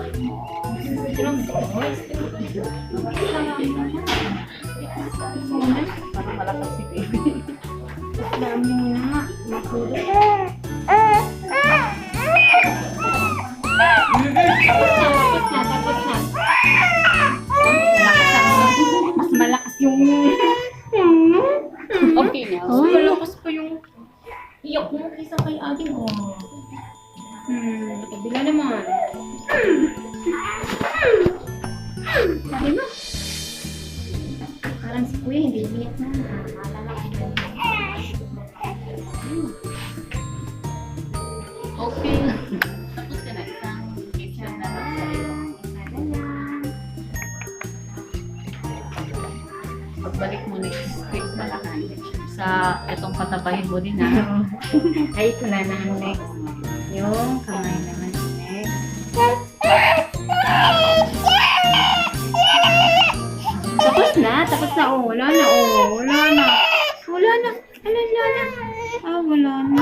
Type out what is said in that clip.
Strong boys. Parang malakas si baby. Dami mo na nga. Makulo. Tapos na. Mas malakas yung... Okay na. Oh, malakas pa yung iyak mo kaysa kay Ate mo. Kabila naman. Sabi mo. Parang si Kuya hindi umiyak na. Naalala ko na. Okay. Tapos ka na isang picture na lang sa'yo. Pagbalik mo next week malakan sa itong patabahin mo din ha. Ay, ito na ang next. Yung kamay naman next. Tapos na. Oh, wala na. Wala na. Wala na. Ah, wala na.